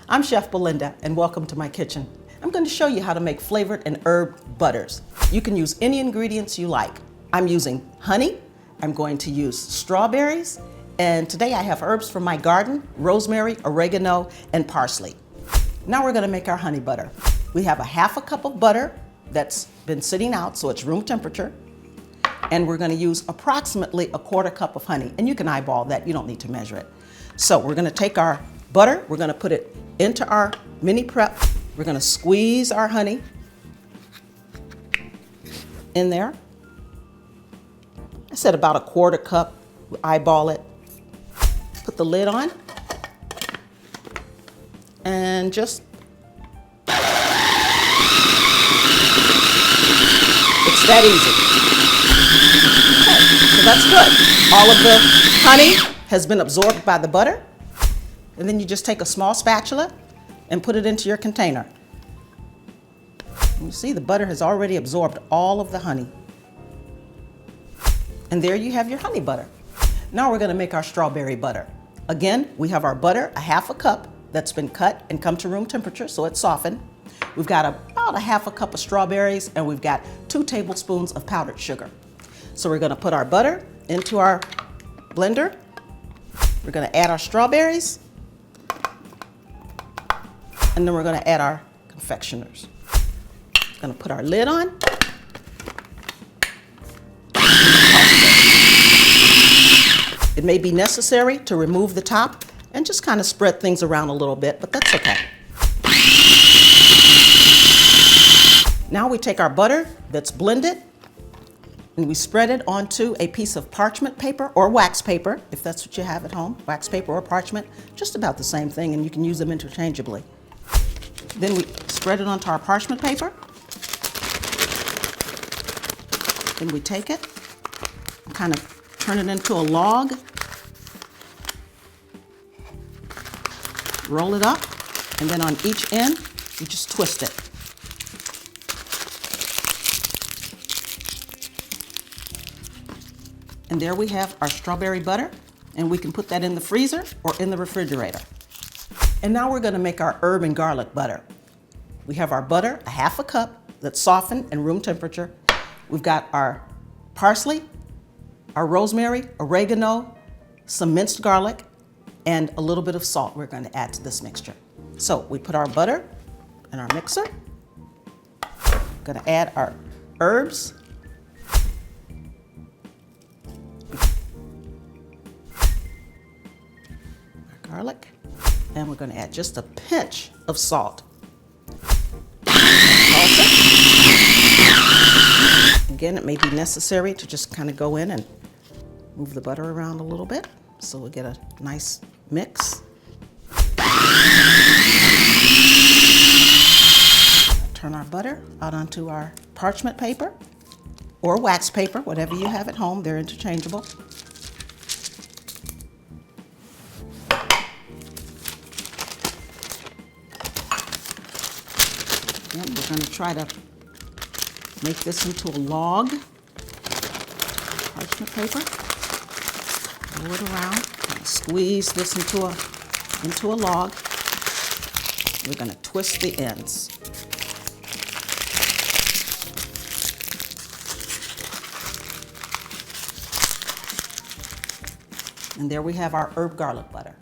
I'm Chef Belinda and welcome to my kitchen. I'm going to show you how to make flavored and herb butters. You can use any ingredients you like. I'm using honey, I'm going to use strawberries, and today I have herbs from my garden, rosemary, oregano, and parsley. Now we're going to make our honey butter. We have a half a cup of butter that's been sitting out so it's room temperature, and we're going to use approximately a quarter cup of honey, and you can eyeball that, you don't need to measure it. So we're going to take our butter, we're going to put it into our mini prep. We're going to squeeze our honey in there. I said about a quarter cup, eyeball it. Put the lid on and just, it's that easy. Okay, so that's good. All of the honey has been absorbed by the butter. And then you just take a small spatula and put it into your container. You see the butter has already absorbed all of the honey. And there you have your honey butter. Now we're going to make our strawberry butter. Again, we have our butter, a half a cup that's been cut and come to room temperature so it's softened. We've got about a half a cup of strawberries, and we've got 2 tablespoons of powdered sugar. So we're going to put our butter into our blender. We're going to add our strawberries. And then we're going to add our confectioners. Going to put our lid on. It may be necessary to remove the top and just kind of spread things around a little bit, but that's okay. Now we take our butter that's blended and we spread it onto a piece of parchment paper or wax paper, if that's what you have at home. Wax paper or parchment, just about the same thing, and you can use them interchangeably. Then we spread it onto our parchment paper. Then we take it and kind of turn it into a log. Roll it up, and then on each end, you just twist it. And there we have our strawberry butter, and we can put that in the freezer or in the refrigerator. And now we're going to make our herb and garlic butter. We have our butter, a half a cup, that's softened and room temperature. We've got our parsley, our rosemary, oregano, some minced garlic, and a little bit of salt we're going to add to this mixture. So we put our butter in our mixer. We're going to add our herbs. Our garlic. And we're going to add just a pinch of salt. Again, it may be necessary to just kind of go in and move the butter around a little bit so we'll get a nice mix. Turn our butter out onto our parchment paper or wax paper, whatever you have at home, they're interchangeable. And we're going to try to make this into a log. Parchment paper. Roll it around. Squeeze this into a log. We're going to twist the ends. And there we have our herb garlic butter.